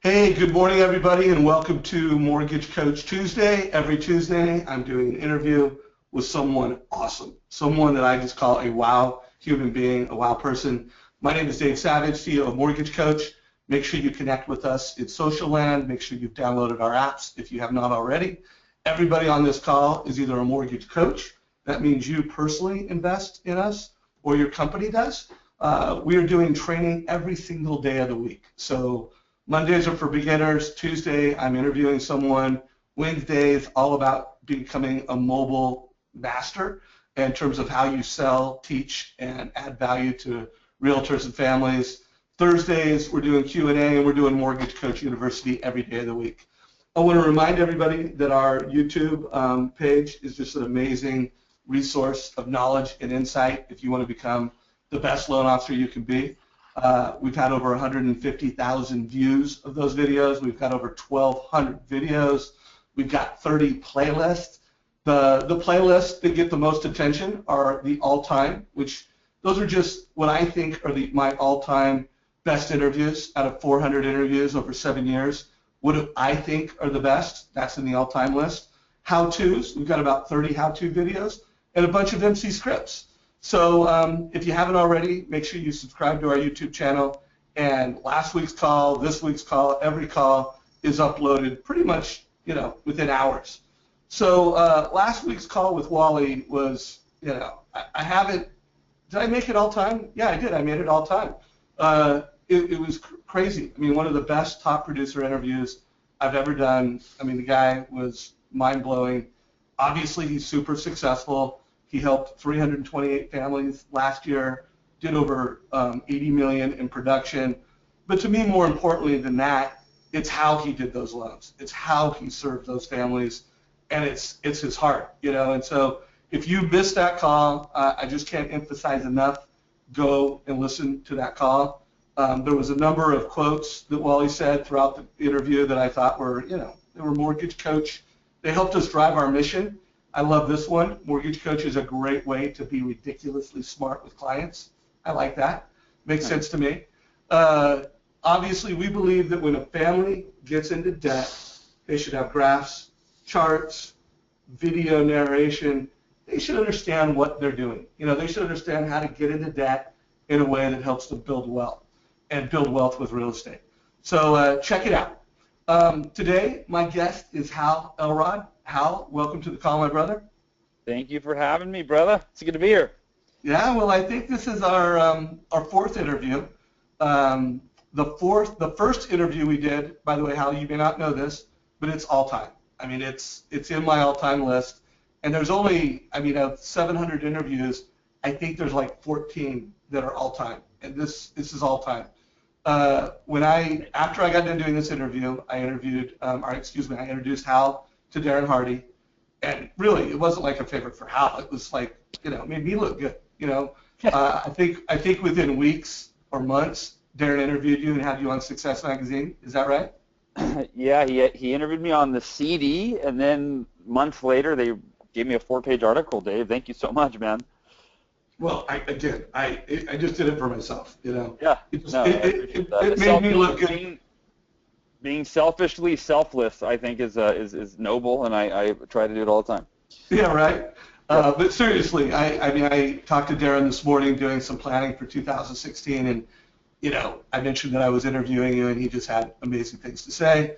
Hey, good morning, everybody, and welcome to Mortgage Coach Tuesday. Every Tuesday, I'm doing an interview with someone awesome, someone that I just call a wow human being, a wow person. My name is Dave Savage, CEO of Mortgage Coach. Make sure you connect with us in social land. Make sure you've downloaded our apps if you have not already. Everybody on this call is either a mortgage coach. That means you personally invest in us or your company does. We are doing training every single day of the week. So Mondays are for beginners. Tuesday, I'm interviewing someone. Wednesday is all about becoming a mobile master in terms of how you sell, teach, and add value to realtors and families. Thursdays, we're doing Q&A, and we're doing Mortgage Coach University every day of the week. I want to remind everybody that our YouTube page is just an amazing resource of knowledge and insight if you want to become the best loan officer you can be. We've had over 150,000 views of those videos. We've got over 1,200 videos. We've got 30 playlists. The playlists that get the most attention are the all-time, which those are just what I think are my all-time best interviews out of 400 interviews over 7 years. What do I think are the best? That's in the all-time list. How-tos, we've got about 30 how-to videos and a bunch of MC scripts. So if you haven't already, make sure you subscribe to our YouTube channel. And last week's call, this week's call, every call is uploaded pretty much, within hours. So last week's call with Wally was, I haven't, did I make it all time? Yeah, I did. I made it all time. It was crazy. I mean, one of the best top producer interviews I've ever done. I mean, the guy was mind-blowing. Obviously, he's super successful. He helped 328 families last year, did over 80 million in production. But to me, more importantly than that, it's how he did those loans. It's how he served those families, and it's his heart, And so if you missed that call, I just can't emphasize enough, go and listen to that call. There was a number of quotes that Wally said throughout the interview that I thought were, they were mortgage coach. They helped us drive our mission. I love this one. Mortgage Coach is a great way to be ridiculously smart with clients. I like that. Makes sense to me. Obviously, we believe that when a family gets into debt, they should have graphs, charts, video narration. They should understand what they're doing. They should understand how to get into debt in a way that helps them build wealth and build wealth with real estate. So check it out. Today, my guest is Hal Elrod. Hal, welcome to the call, my brother. Thank you for having me, brother. It's good to be here. Yeah, well, I think this is our fourth interview. The first interview we did, by the way, Hal, you may not know this, but it's all time. I mean, it's in my all-time list, and there's only, of 700 interviews, I think there's like 14 that are all-time, and this is all-time. After I got done doing this interview, I introduced Hal to Darren Hardy, and really, it wasn't like a favorite for Hal. It was like, it made me look good. I think within weeks or months, Darren interviewed you and had you on Success Magazine. Is that right? Yeah, he interviewed me on the CD, and then months later, they gave me a 4-page article. Dave, thank you so much, man. Well, I just did it for myself. Yeah, it made me look good. Being selfishly selfless, I think, is noble, and I try to do it all the time. Yeah, right. But seriously, I talked to Darren this morning doing some planning for 2016, and I mentioned that I was interviewing you, and he just had amazing things to say.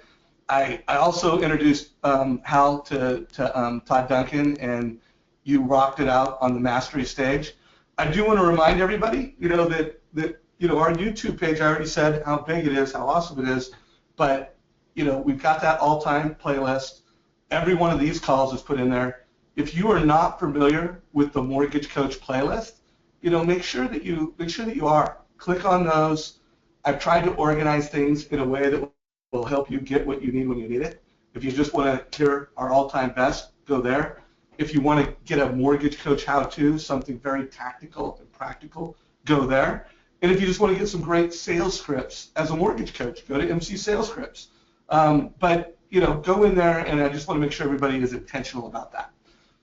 I also introduced Hal to Todd Duncan, and you rocked it out on the Mastery stage. I do want to remind everybody, that our YouTube page. I already said how big it is, how awesome it is. But, we've got that all-time playlist. Every one of these calls is put in there. If you are not familiar with the Mortgage Coach playlist, make sure that you are. Click on those. I've tried to organize things in a way that will help you get what you need when you need it. If you just want to hear our all-time best, go there. If you want to get a Mortgage Coach how-to, something very tactical and practical, go there. And if you just want to get some great sales scripts as a mortgage coach, go to MC Sales Scripts. But go in there, and I just want to make sure everybody is intentional about that.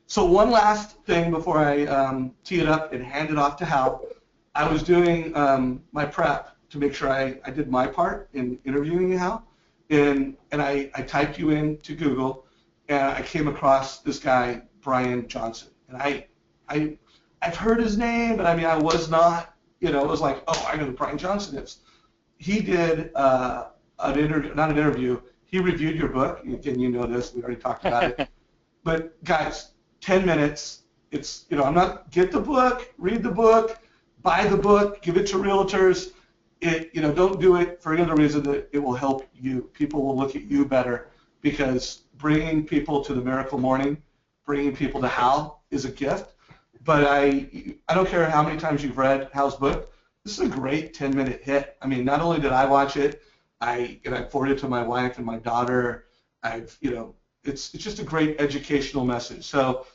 So one last thing before I tee it up and hand it off to Hal. I was doing my prep to make sure I did my part in interviewing you, Hal. and I typed you into Google, and I came across this guy, Brian Johnson. And I've heard his name, but I mean, I was not, it was like, oh, I know who Brian Johnson is. He did an interview, not an interview, he reviewed your book. Again, you know this, we already talked about it. But guys, 10 minutes, it's, I'm not, get the book, read the book, buy the book, give it to realtors. Don't do it for any other reason that it will help you. People will look at you better because bringing people to the Miracle Morning, bringing people to Hal is a gift. But I don't care how many times you've read Hal's book. This is a great 10-minute hit. I mean, not only did I watch it, I forwarded it to my wife and my daughter. It's just a great educational message. So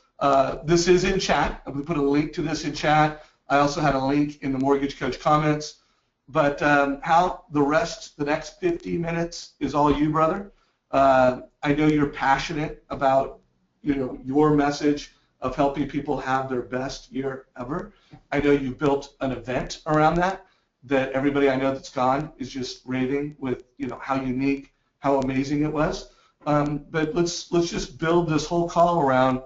this is in chat. I'm going to put a link to this in chat. I also had a link in the Mortgage Coach comments. But Hal, the next 50 minutes is all you, brother. I know you're passionate about, your message of helping people have their best year ever. I know you built an event around that everybody I know that's gone is just raving with, how unique, how amazing it was. But let's just build this whole call around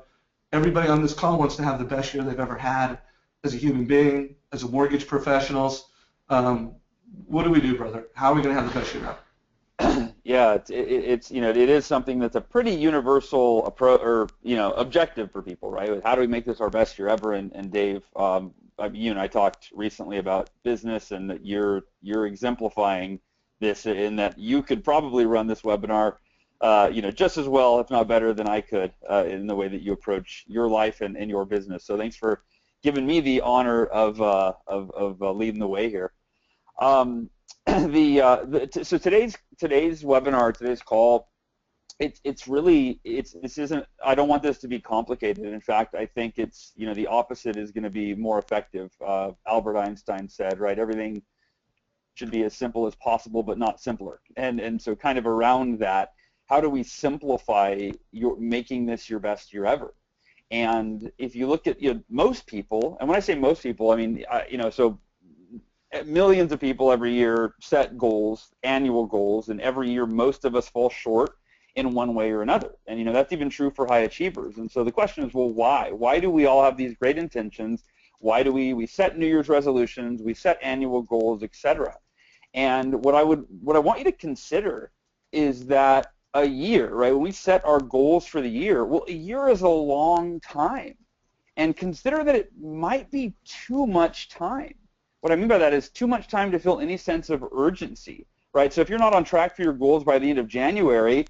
everybody on this call wants to have the best year they've ever had as a human being, as a mortgage professionals. What do we do, brother? How are we going to have the best year ever? Yeah, it is something that's a pretty universal approach or objective for people, right? How do we make this our best year ever? And Dave, you and I talked recently about business, and that you're exemplifying this in that you could probably run this webinar, just as well, if not better, than I could in the way that you approach your life and your business. So thanks for giving me the honor of leading the way here. So today's webinar, today's call, this isn't. I don't want this to be complicated. In fact, I think it's the opposite is going to be more effective. Albert Einstein said, right, everything should be as simple as possible, but not simpler. And so kind of around that, how do we simplify making this your best year ever? And if you look at most people, and when I say most people, I mean so millions of people every year set goals, annual goals, and every year most of us fall short in one way or another. And that's even true for high achievers. And so the question is, well, why? Why do we all have these great intentions? Why do we set New Year's resolutions, we set annual goals, etc.? And what I want you to consider is that a year, right? When we set our goals for the year, well, a year is a long time. And consider that it might be too much time. What I mean by that is too much time to feel any sense of urgency, right? So if you're not on track for your goals by the end of January,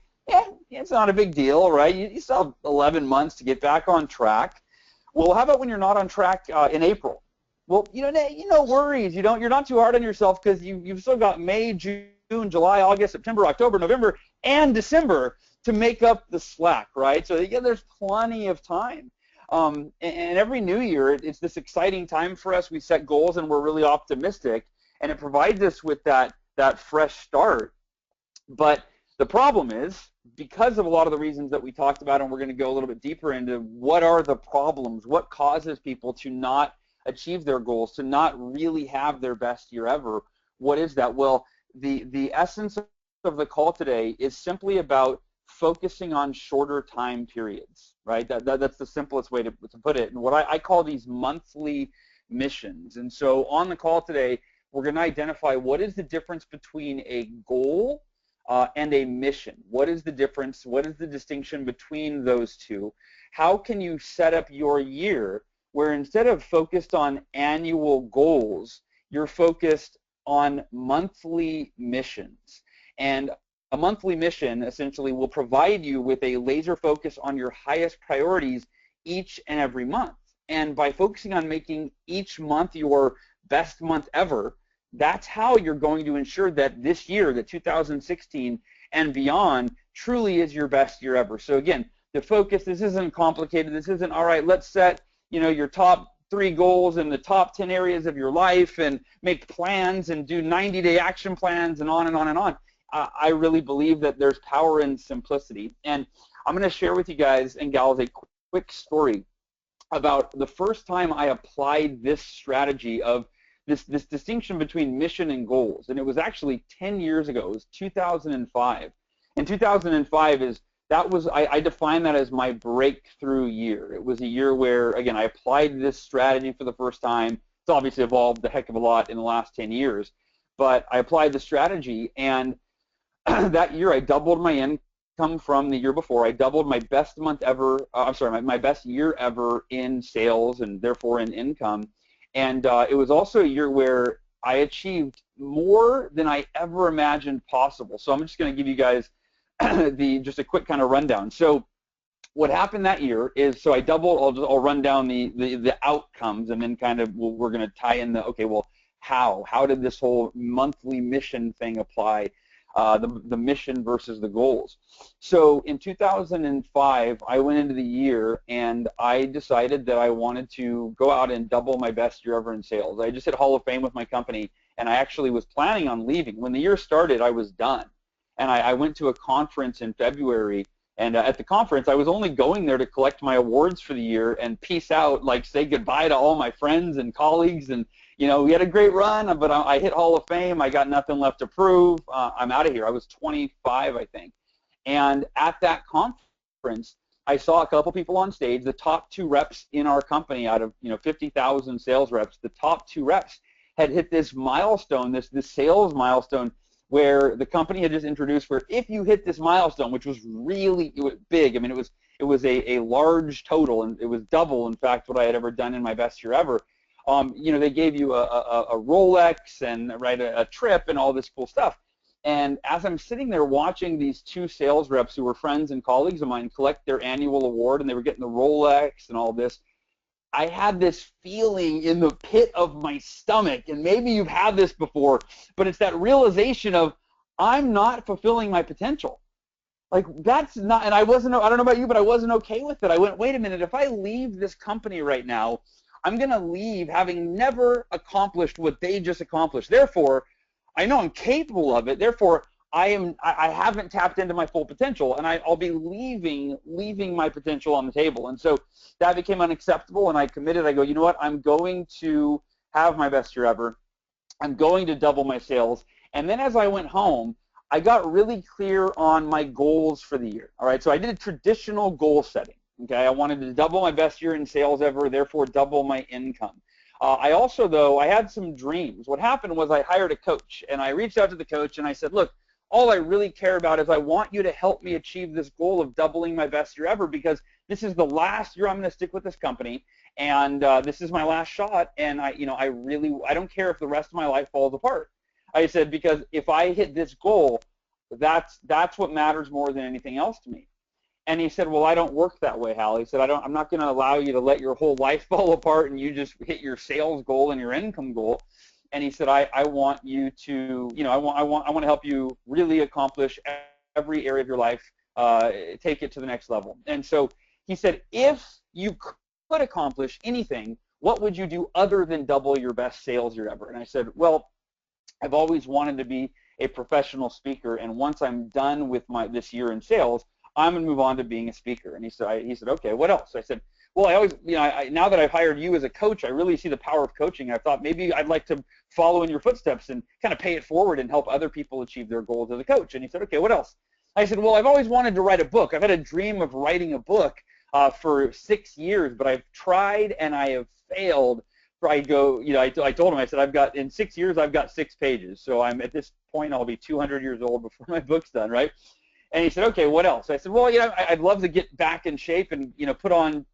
it's not a big deal, right? You still have 11 months to get back on track. Well, how about when you're not on track in April? Well, no worries. You're not too hard on yourself because you've still got May, June, July, August, September, October, November, and December to make up the slack, right? So there's plenty of time. And every new year, it's this exciting time for us. We set goals and we're really optimistic, and it provides us with that fresh start. But the problem is, because of a lot of the reasons that we talked about, and we're going to go a little bit deeper into what are the problems, what causes people to not achieve their goals, to not really have their best year ever, what is that? Well, the essence of the call today is simply about focusing on shorter time periods, right? That's the simplest way to put it. And what I call these monthly missions. And so on the call today, we're going to identify what is the difference between a goal and a mission. What is the difference? What is the distinction between those two? How can you set up your year where instead of focused on annual goals, you're focused on monthly missions? And a monthly mission essentially will provide you with a laser focus on your highest priorities each and every month. And by focusing on making each month your best month ever, that's how you're going to ensure that this year, that 2016 and beyond, truly is your best year ever. So again, the focus, this isn't complicated. This isn't, all right, let's set your top 3 goals in the top 10 areas of your life and make plans and do 90-day action plans and on and on and on. I really believe that there's power in simplicity. And I'm going to share with you guys and gals a quick story about the first time I applied this strategy of this distinction between mission and goals. And it was actually 10 years ago. It was 2005. And 2005 I define that as my breakthrough year. It was a year where, again, I applied this strategy for the first time. It's obviously evolved a heck of a lot in the last 10 years, but I applied the strategy, and that year I doubled my income from the year before. I doubled my best month ever, my best year ever in sales and therefore in income. And it was also a year where I achieved more than I ever imagined possible. So I'm just going to give you guys just a quick kind of rundown. So what happened that year is, so I doubled. I'll run down the outcomes, and then kind of we're going to tie in the, okay, well, how did this whole monthly mission thing apply? The mission versus the goals. So in 2005, I went into the year and I decided that I wanted to go out and double my best year ever in sales. I just hit Hall of Fame with my company, and I actually was planning on leaving. When the year started, I was done. And I went to a conference in February, and at the conference, I was only going there to collect my awards for the year and peace out, like say goodbye to all my friends and colleagues. And you know, we had a great run, but I hit Hall of Fame. I got nothing left to prove. I'm out of here. I was 25, I think. And at that conference, I saw a couple people on stage. The top 2 reps in our company, out of 50,000 sales reps, the top 2 reps had hit this milestone, this sales milestone, where the company had just introduced, where if you hit this milestone, which was really big. I mean, it was a large total, and it was double, in fact, what I had ever done in my best year ever. They gave you a Rolex and a trip and all this cool stuff. And as I'm sitting there watching these 2 sales reps who were friends and colleagues of mine collect their annual award, and they were getting the Rolex and all this, I had this feeling in the pit of my stomach, and maybe you've had this before, but it's that realization of, I'm not fulfilling my potential. Like, that's not, and I don't know about you, but I wasn't okay with it. I went, wait a minute, if I leave this company right now, I'm going to leave having never accomplished what they just accomplished. Therefore, I know I'm capable of it. Therefore, I haven't tapped into my full potential, and I'll be leaving my potential on the table. And so that became unacceptable, and I committed. I go, you know what? I'm going to have my best year ever. I'm going to double my sales. And then as I went home, I got really clear on my goals for the year. All right, so I did a traditional goal setting. Okay, I wanted to double my best year in sales ever, therefore double my income. I also, though, I had some dreams. What happened was I hired a coach, and I reached out to the coach, and I said, look, all I really care about is I want you to help me achieve this goal of doubling my best year ever, because this is the last year I'm going to stick with this company, and this is my last shot, and I don't care if the rest of my life falls apart. I said, because if I hit this goal, that's what matters more than anything else to me. And he said, well, I don't work that way, Hal. He said, I'm not going to allow you to let your whole life fall apart and you just hit your sales goal and your income goal. And he said, I want you to, I want to help you really accomplish every area of your life, take it to the next level. And so he said, if you could accomplish anything, what would you do other than double your best sales year ever? And I said, well, I've always wanted to be a professional speaker, and once I'm done with this year in sales, I'm going to move on to being a speaker. And he said, okay, what else? I said, well, I always, now that I've hired you as a coach, I really see the power of coaching. I thought maybe I'd like to follow in your footsteps and kind of pay it forward and help other people achieve their goals as a coach. And he said, okay, what else? I said, well, I've always wanted to write a book. I've had a dream of writing a book for 6 years, but I've tried and I have failed. I told him, I said, in 6 years, I've got 6 pages. So I'm at this point, I'll be 200 years old before my book's done, right? And he said, okay, what else? I said, well, I'd love to get back in shape and, put on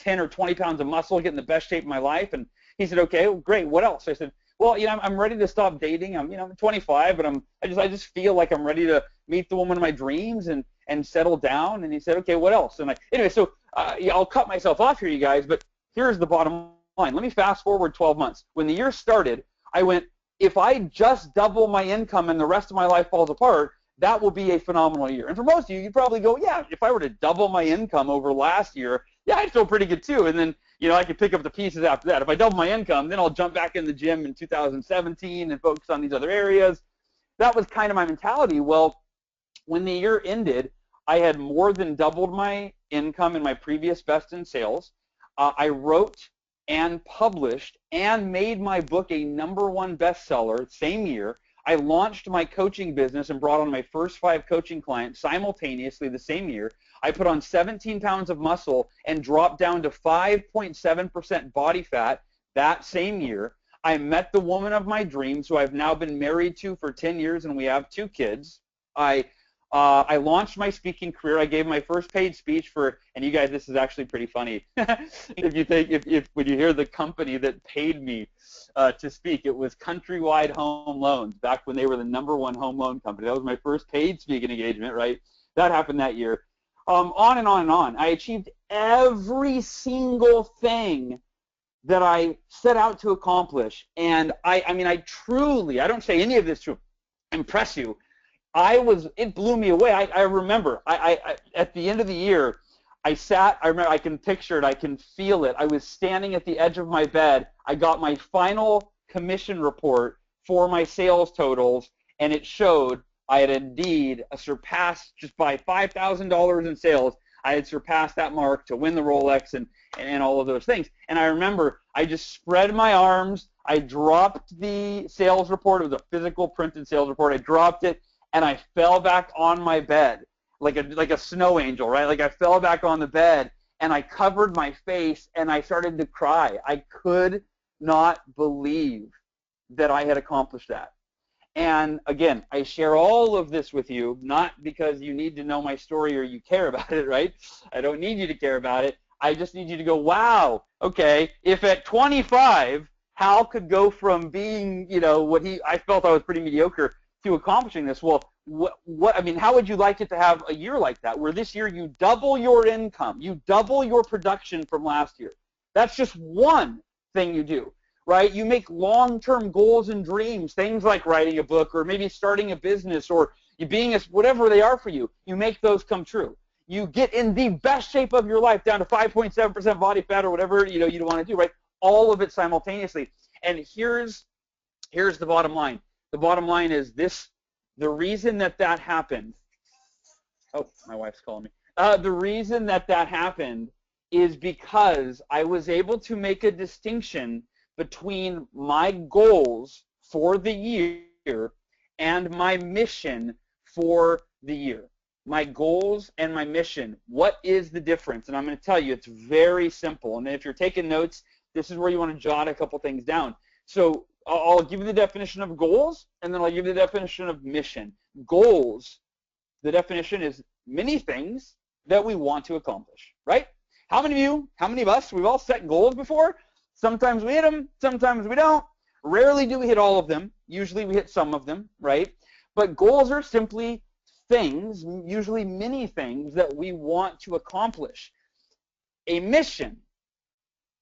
10 or 20 pounds of muscle, get in the best shape of my life. And he said, okay, well, great. What else? I said, well, I'm ready to stop dating. I'm 25, but I just feel like I'm ready to meet the woman of my dreams and settle down. And he said, okay, what else? And anyway, so I'll cut myself off here, you guys, but here's the bottom line. Let me fast forward 12 months. When the year started, I went, if I just double my income and the rest of my life falls apart, that will be a phenomenal year. And for most of you, you'd probably go, yeah, if I were to double my income over last year, yeah, I'd feel pretty good too. And then, I could pick up the pieces after that. If I double my income, then I'll jump back in the gym in 2017 and focus on these other areas. That was kind of my mentality. Well, when the year ended, I had more than doubled my income in my previous best in sales. I wrote and published and made my book a #1 bestseller same year. I launched my coaching business and brought on my first 5 coaching clients simultaneously the same year. I put on 17 pounds of muscle and dropped down to 5.7% body fat that same year. I met the woman of my dreams, who I've now been married to for 10 years, and we have 2 kids. I launched my speaking career. I gave my first paid speech for, and you guys, this is actually pretty funny. if when you hear the company that paid me to speak, it was Countrywide Home Loans, back when they were the #1 home loan company. That was my first paid speaking engagement, right? That happened that year. On and on and on. I achieved every single thing that I set out to accomplish. And I mean, I truly, I don't say any of this to impress you. It blew me away. I remember, at the end of the year, I remember, I can picture it, I can feel it. I was standing at the edge of my bed. I got my final commission report for my sales totals, and it showed I had indeed surpassed, just by $5,000 in sales, I had surpassed that mark to win the Rolex and all of those things. And I remember I just spread my arms. I dropped the sales report. It was a physical printed sales report. I dropped it, and I fell back on my bed like a snow angel, right? Like I fell back on the bed, and I covered my face, and I started to cry. I could not believe that I had accomplished that. And again, I share all of this with you, not because you need to know my story or you care about it, right? I don't need you to care about it. I just need you to go, wow, okay, if at 25, Hal could go from being, you know, I felt I was pretty mediocre, to accomplishing this. Well, I mean, how would you like it to have a year like that, where this year you double your income, you double your production from last year? That's just one thing you do, right? You make long-term goals and dreams, things like writing a book, or maybe starting a business, or you being whatever they are for you. You make those come true. You get in the best shape of your life, down to 5.7% body fat, or whatever you want to do, right? All of it simultaneously. And here's the bottom line. The bottom line is this: the reason that happened. Oh, my wife's calling me. The reason that happened is because I was able to make a distinction between my goals for the year and my mission for the year. My goals and my mission. What is the difference? And I'm going to tell you, it's very simple. And if you're taking notes, this is where you want to jot a couple things down. So I'll give you the definition of goals, and then I'll give you the definition of mission. Goals, the definition is many things that we want to accomplish, right? How many of us, we've all set goals before? Sometimes we hit them, sometimes we don't. Rarely do we hit all of them. Usually we hit some of them, right? But goals are simply things, usually many things, that we want to accomplish. A mission,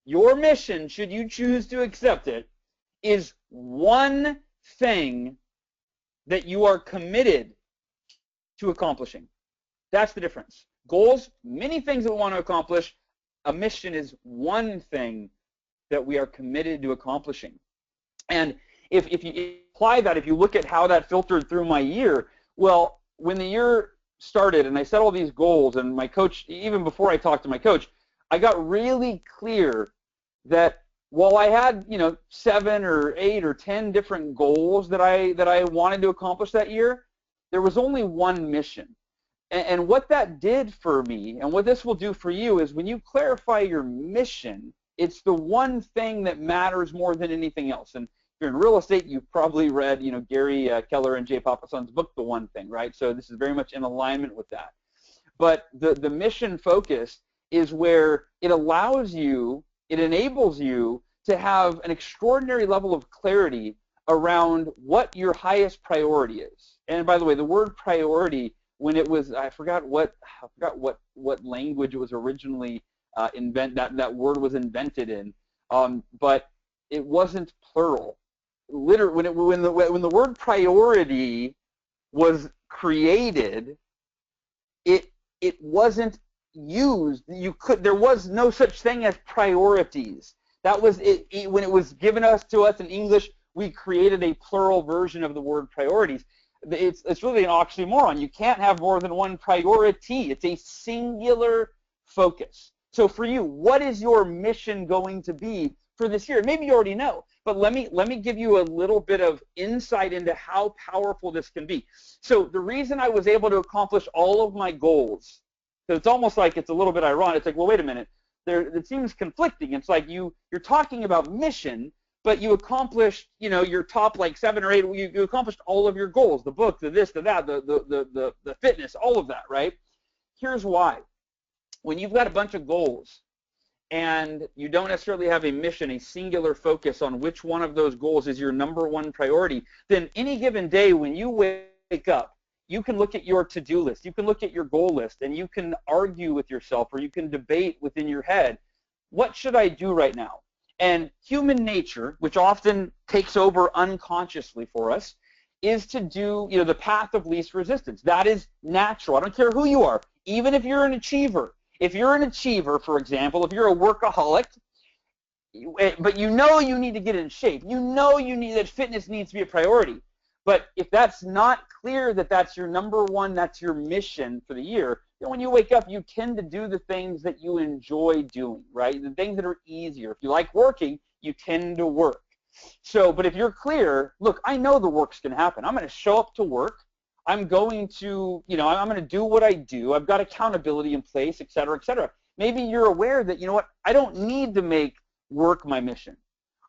your mission, should you choose to accept it, is one thing that you are committed to accomplishing. That's the difference. Goals, many things that we want to accomplish. A mission is one thing that we are committed to accomplishing. And if you apply that, if you look at how that filtered through my year, well, when the year started and I set all these goals, and my coach, even before I talked to my coach, I got really clear that while I had, 7 or 8 or 10 different goals that I wanted to accomplish that year, there was only one mission. And what that did for me, and what this will do for you, is when you clarify your mission, it's the one thing that matters more than anything else. And if you're in real estate, you've probably read, Gary Keller and Jay Papasan's book, The One Thing, right? So this is very much in alignment with that. But the mission focus is where it allows you, it enables you to have an extraordinary level of clarity around what your highest priority is. And by the way, the word priority, when it was, I forgot what language it was originally that word was invented in, but it wasn't plural. Literally, when the word priority was created, it wasn't used. There was no such thing as priorities. That was it. When it was given to us in English, we created a plural version of the word priorities. It's really an oxymoron. You can't have more than one priority. It's a singular focus. So for you, what is your mission going to be for this year? Maybe you already know, but let me give you a little bit of insight into how powerful this can be. So the reason I was able to accomplish all of my goals, because it's almost like it's a little bit ironic. It's like, well, wait a minute. It seems conflicting. It's like you're talking about mission, but you accomplished, your top like 7 or 8. You accomplished all of your goals, the book, the this, the that, the fitness, all of that, right? Here's why. When you've got a bunch of goals and you don't necessarily have a mission, a singular focus on which one of those goals is your number one priority, then any given day when you wake up, you can look at your to-do list, you can look at your goal list, and you can argue with yourself, or you can debate within your head, what should I do right now? And human nature, which often takes over unconsciously for us, is to do, the path of least resistance. That is natural. I don't care who you are, even if you're an achiever. If you're an achiever, for example, if you're a workaholic, but you need to get in shape, that fitness needs to be a priority. But if that's not clear that that's your number one, that's your mission for the year, then when you wake up, you tend to do the things that you enjoy doing, right? The things that are easier. If you like working, you tend to work. So, but if you're clear, look, I know the work's going to happen. I'm going to show up to work. I'm going to, I'm going to do what I do. I've got accountability in place, et cetera, et cetera. Maybe you're aware that, I don't need to make work my mission.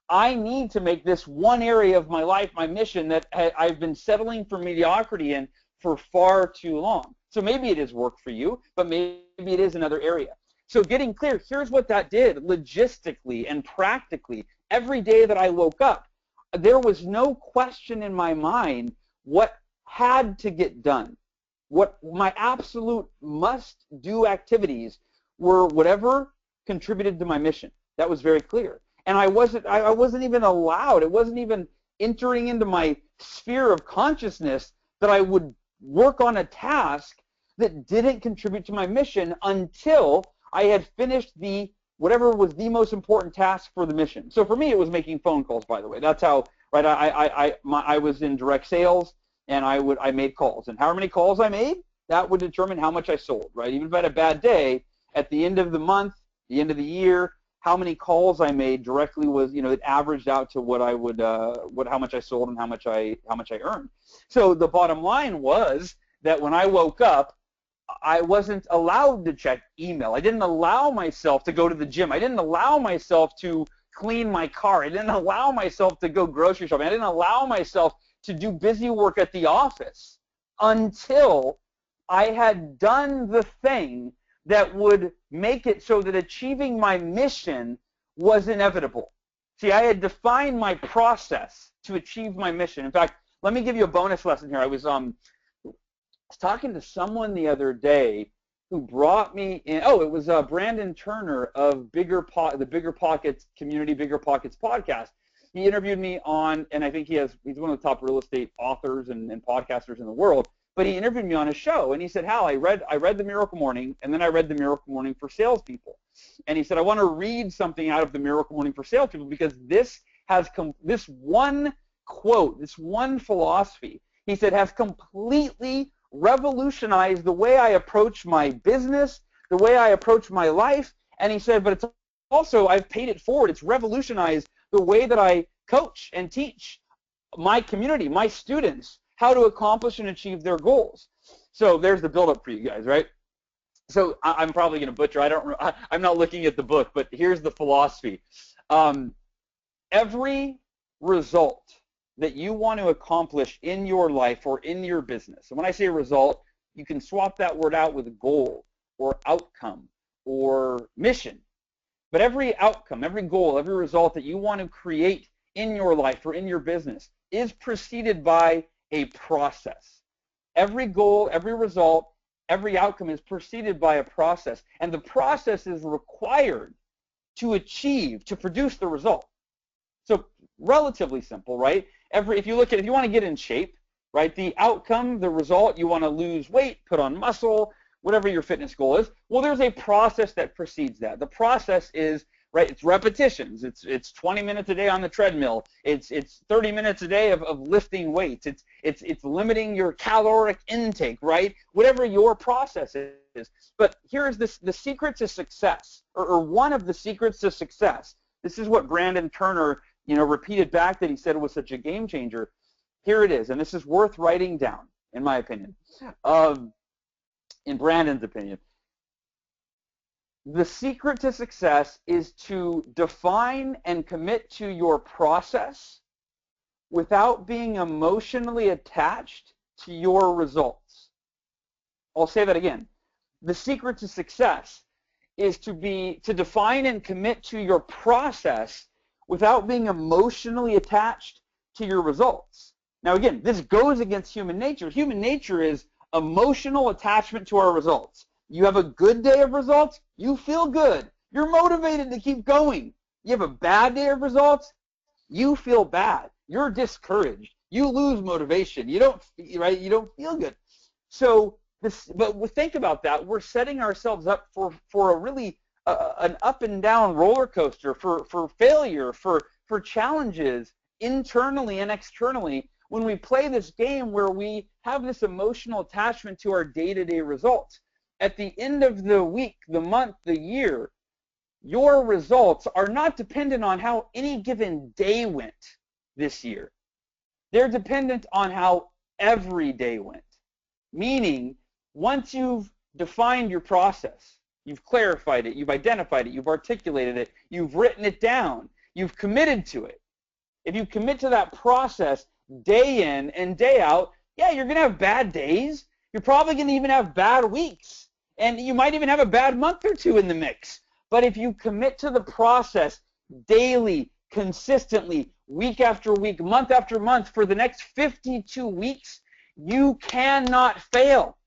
I need to make this one area of my life my mission that I've been settling for mediocrity in for far too long. So maybe it is work for you, but maybe it is another area. So getting clear, here's what that did logistically and practically. Every day that I woke up, there was no question in my mind what had to get done. What my absolute must-do activities were whatever contributed to my mission. That was very clear. And I wasn't even allowed, it wasn't even entering into my sphere of consciousness that I would work on a task that didn't contribute to my mission until I had finished whatever was the most important task for the mission. So for me, it was making phone calls, by the way. That's how, right, I was in direct sales, and I made calls. And however many calls I made, that would determine how much I sold, right? Even if I had a bad day, at the end of the month, the end of the year, how many calls I made directly was, it averaged out to what I would, how much I sold and how much I earned. So the bottom line was that when I woke up, I wasn't allowed to check email. I didn't allow myself to go to the gym. I didn't allow myself to clean my car. I didn't allow myself to go grocery shopping. I didn't allow myself to do busy work at the office until I had done the thing that would make it so that achieving my mission was inevitable. See, I had defined my process to achieve my mission. In fact, let me give you a bonus lesson here. I was talking to someone the other day who brought me in. Oh, it was Brandon Turner of the Bigger Pockets Community, Bigger Pockets podcast. He interviewed me on, and I think he's one of the top real estate authors and podcasters in the world. But he interviewed me on his show, and he said, Hal, I read The Miracle Morning, and then I read The Miracle Morning for Salespeople. And he said, I want to read something out of The Miracle Morning for Salespeople because this one quote, this one philosophy, he said, has completely revolutionized the way I approach my business, the way I approach my life. And he said, but it's also, I've paid it forward. It's revolutionized the way that I coach and teach my community, my students, how to accomplish and achieve their goals. So there's the build-up for you guys, right? So I'm probably going to butcher. I'm not looking at the book, but here's the philosophy. Every result that you want to accomplish in your life or in your business, and when I say result, you can swap that word out with a goal or outcome or mission. But every outcome, every goal, every result that you want to create in your life or in your business is preceded by a process. Every goal, every result, every outcome is preceded by a process, and the process is required to produce the result. So relatively simple, right? If you want to get in shape, right? The outcome, the result, you want to lose weight, put on muscle, whatever your fitness goal is. Well, there's a process that precedes that. The process is, right, it's repetitions. It's 20 minutes a day on the treadmill. It's 30 minutes a day of lifting weights. It's limiting your caloric intake, right? Whatever your process is. But here's the secret to success, or one of the secrets to success. This is what Brandon Turner repeated back that he said it was such a game changer. Here it is, and this is worth writing down, in my opinion, in Brandon's opinion. The secret to success is to define and commit to your process without being emotionally attached to your results. I'll say that again. The secret to success is to define and commit to your process without being emotionally attached to your results. Now again, this goes against human nature. Human nature is emotional attachment to our results. You have a good day of results, you feel good. You're motivated to keep going. You have a bad day of results, you feel bad. You're discouraged. You lose motivation. You don't feel good. So but think about that. We're setting ourselves up for a really an up and down roller coaster, for failure, for challenges internally and externally when we play this game where we have this emotional attachment to our day-to-day results. At the end of the week, the month, the year, your results are not dependent on how any given day went this year. They're dependent on how every day went. Meaning, once you've defined your process, you've clarified it, you've identified it, you've articulated it, you've written it down, you've committed to it. If you commit to that process day in and day out, yeah, you're going to have bad days. You're probably going to even have bad weeks. And you might even have a bad month or two in the mix. But if you commit to the process daily, consistently, week after week, month after month, for the next 52 weeks, you cannot fail.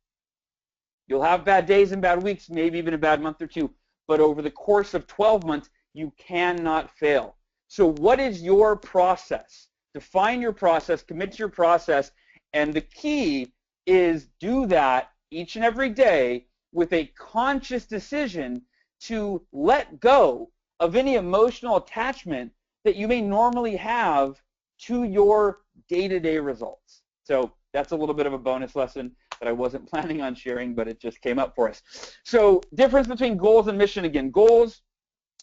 You'll have bad days and bad weeks, maybe even a bad month or two. But over the course of 12 months, you cannot fail. So what is your process? Define your process, commit to your process, and the key is do that each and every day with a conscious decision to let go of any emotional attachment that you may normally have to your day-to-day results. So that's a little bit of a bonus lesson that I wasn't planning on sharing, but it just came up for us. So difference between goals and mission. Again, goals,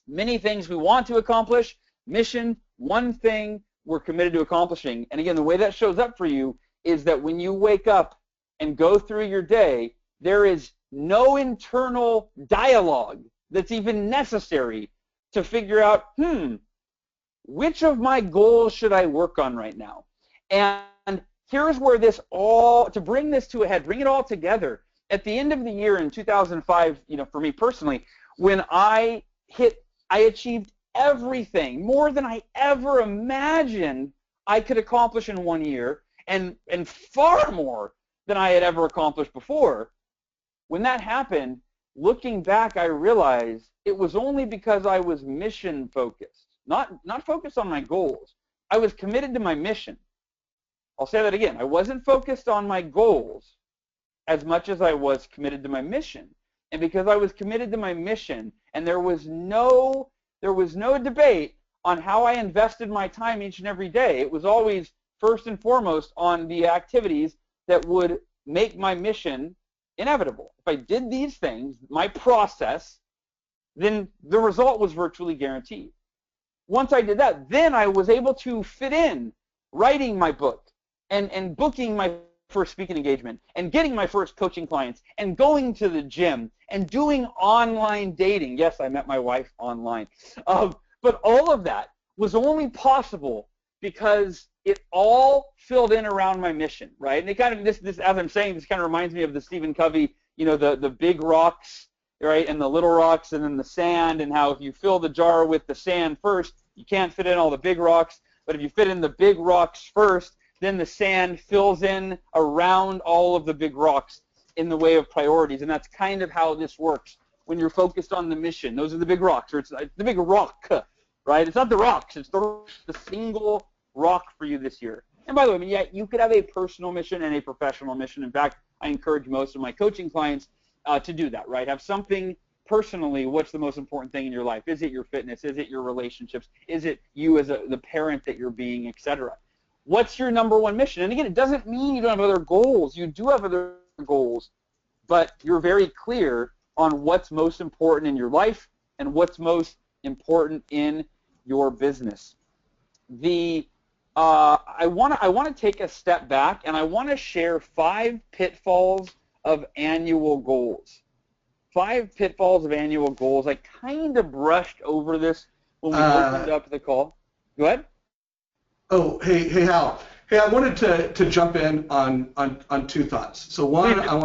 many things we want to accomplish. Mission, one thing we're committed to accomplishing. And again, the way that shows up for you is that when you wake up and go through your day, there is no internal dialogue that's even necessary to figure out, which of my goals should I work on right now? And here's where to bring this to a head, bring it all together. At the end of the year in 2005, for me personally, when I achieved everything, more than I ever imagined I could accomplish in 1 year, and far more than I had ever accomplished before. When that happened, looking back, I realized it was only because I was mission focused, not focused on my goals. I was committed to my mission. I'll say that again. I wasn't focused on my goals as much as I was committed to my mission. And because I was committed to my mission, and there was no debate on how I invested my time each and every day. It was always first and foremost on the activities that would make my mission inevitable. If I did these things, my process, then the result was virtually guaranteed. Once I did that, then I was able to fit in writing my book and booking my first speaking engagement and getting my first coaching clients and going to the gym and doing online dating. Yes, I met my wife online. But all of that was only possible because it all filled in around my mission, right? And it kind of, this as I'm saying, this kind of reminds me of the Stephen Covey, the big rocks, right, and the little rocks, and then the sand, and how if you fill the jar with the sand first, you can't fit in all the big rocks. But if you fit in the big rocks first, then the sand fills in around all of the big rocks in the way of priorities. And that's kind of how this works when you're focused on the mission. Those are the big rocks, or it's the big rock, right? It's not the rocks. It's the single rock for you this year. And by the way, yeah, you could have a personal mission and a professional mission. In fact, I encourage most of my coaching clients to do that, right? Have something personally. What's the most important thing in your life? Is it your fitness? Is it your relationships? Is it you as the parent that you're being, etc.? What's your number one mission? And again, it doesn't mean you don't have other goals. You do have other goals, but you're very clear on what's most important in your life and what's most important in your business. I want to take a step back, and I want to share 5 pitfalls of annual goals. 5 pitfalls of annual goals. I kind of brushed over this when we opened up the call. Go ahead. Oh, hey, Hal. Hey, I wanted to jump in on 2 thoughts. So one, I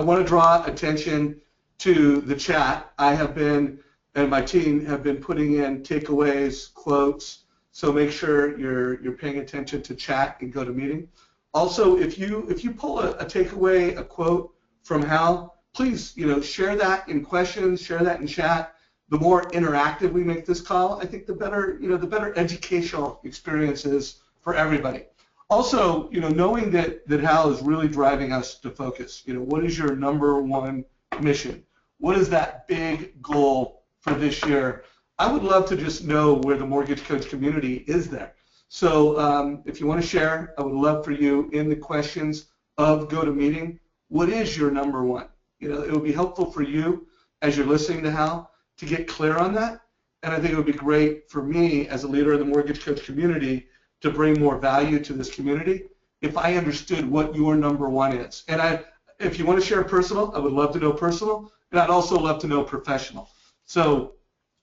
want to draw attention to the chat. I have been, and my team have been putting in takeaways, quotes. So make sure you're paying attention to chat and go to meeting. Also, if you pull a takeaway, a quote from Hal, please share that in questions, share that in chat. The more interactive we make this call, I think the better educational experience is for everybody. Also, knowing that Hal is really driving us to focus. What is your number 1 mission? What is that big goal for this year? I would love to just know where the mortgage coach community is there. So if you want to share, I would love for you in the questions of GoToMeeting, what is your number 1? It would be helpful for you as you're listening to Hal to get clear on that. And I think it would be great for me as a leader of the mortgage coach community to bring more value to this community if I understood what your number 1 is. And if you want to share personal, I would love to know personal, and I'd also love to know professional. So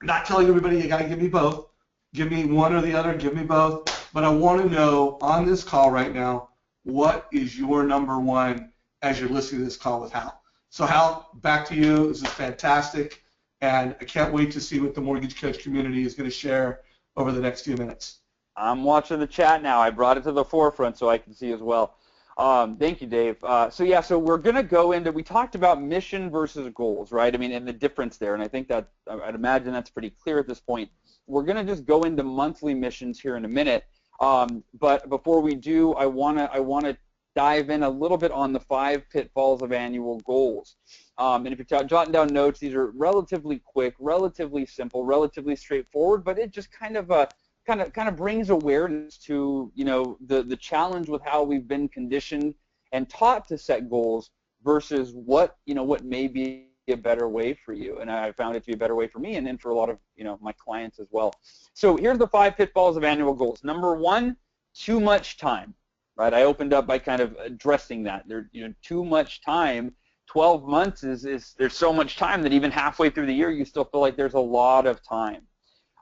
not telling everybody you got to give me both. Give me one or the other, give me both. But I want to know on this call right now, what is your number 1 as you're listening to this call with Hal? So Hal, back to you. This is fantastic, and I can't wait to see what the mortgage coach community is going to share over the next few minutes. I'm watching the chat now. I brought it to the forefront so I can see as well. Thank you, Dave. So we're going to go into, we talked about mission versus goals, right? I mean, and the difference there, and I think that, I'd imagine that's pretty clear at this point. We're going to just go into monthly missions here in a minute, but before we do, I want to dive in a little bit on the 5 pitfalls of annual goals. And if you're jotting down notes, these are relatively quick, relatively simple, relatively straightforward, but it just kind of brings awareness to the challenge with how we've been conditioned and taught to set goals versus what may be a better way for you. And I found it to be a better way for me and then for a lot of my clients as well. So here's the 5 pitfalls of annual goals. Number 1, too much time. Right? I opened up by kind of addressing that. There's too much time. 12 months is there's so much time that even halfway through the year you still feel like there's a lot of time.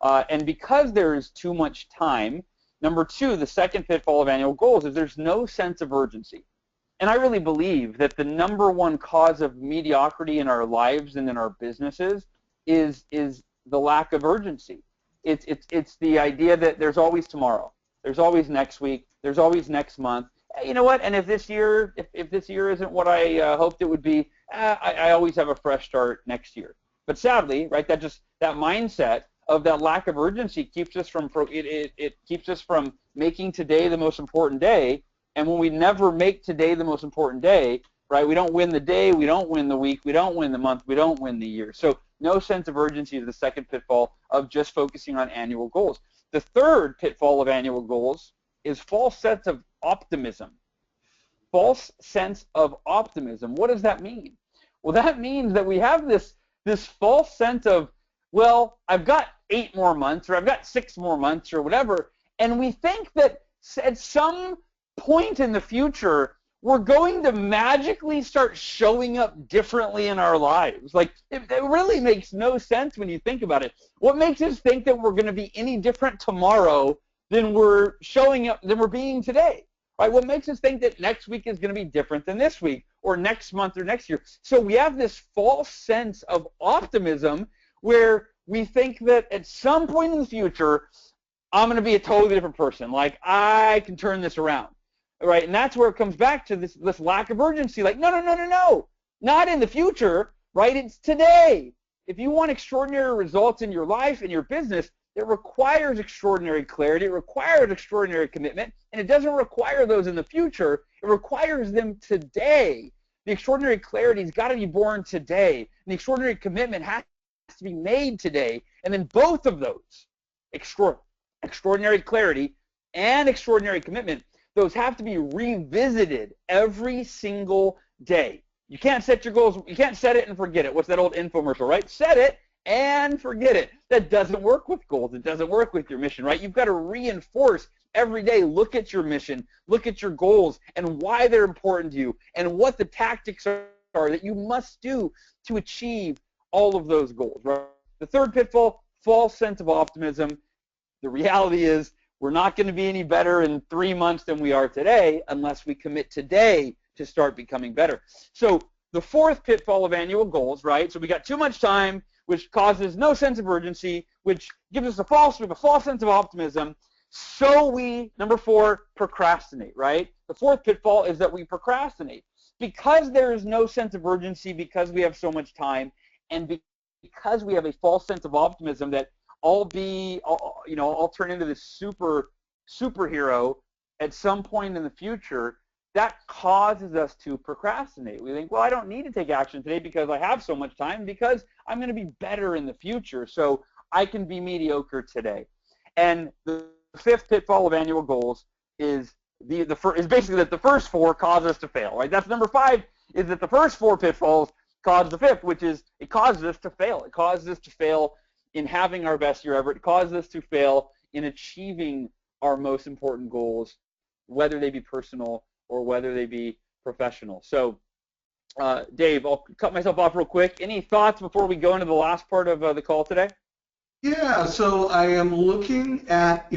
And because there is too much time, number 2, the second pitfall of annual goals is there's no sense of urgency. And I really believe that the number 1 cause of mediocrity in our lives and in our businesses is the lack of urgency. It's the idea that there's always tomorrow, there's always next week, there's always next month. You know what? And if this year isn't what I hoped it would be, I always have a fresh start next year. But sadly, right, that mindset of that lack of urgency keeps us from keeps us from making today the most important day. And when we never make today the most important day, right, we don't win the day, we don't win the week, we don't win the month, we don't win the year. So no sense of urgency is the second pitfall of just focusing on annual goals. The third pitfall of annual goals is false sense of optimism. False sense of optimism. What does that mean? Well, that means that we have this false sense of, well, I've got 8 more months, or I've got 6 more months, or whatever, and we think that at some point in the future, we're going to magically start showing up differently in our lives. Like, it really makes no sense when you think about it. What makes us think that we're going to be any different tomorrow than we're showing up, than we're being today? Right? What makes us think that next week is going to be different than this week, or next month, or next year? So we have this false sense of optimism where we think that at some point in the future, I'm going to be a totally different person. Like, I can turn this around. Right? And that's where it comes back to this lack of urgency. Like, no. Not in the future, right? It's today. If you want extraordinary results in your life and your business, it requires extraordinary clarity. It requires extraordinary commitment. And it doesn't require those in the future. It requires them today. The extraordinary clarity has got to be born today. And the extraordinary commitment has to be made today. And then both of those, extraordinary clarity and extraordinary commitment, those have to be revisited every single day. You can't set your goals. You can't set it and forget it. What's that old infomercial, right? Set it and forget it. That doesn't work with goals. It doesn't work with your mission, right? You've got to reinforce every day. Look at your mission, look at your goals, and why they're important to you, and what the tactics are that you must do to achieve all of those goals, right? The third pitfall, false sense of optimism. The reality is we're not going to be any better in 3 months than we are today unless we commit today to start becoming better. So the fourth pitfall of annual goals, right? So we got too much time, which causes no sense of urgency, which gives us a false sense of optimism. So we, number 4, procrastinate, right? The fourth pitfall is that we procrastinate. Because there is no sense of urgency, because we have so much time, and because we have a false sense of optimism that I'll turn into this superhero at some point in the future, that causes us to procrastinate. We think, well, I don't need to take action today because I have so much time, because I'm going to be better in the future, so I can be mediocre today. And the fifth pitfall of annual goals is basically that the first 4 cause us to fail, right? That's number 5, is that the first 4 pitfalls cause the fifth, which is it causes us to fail. It causes us to fail in having our best year ever. It causes us to fail in achieving our most important goals, whether they be personal or whether they be professional. So, Dave, I'll cut myself off real quick. Any thoughts before we go into the last part of the call today? Yeah, so I am looking at,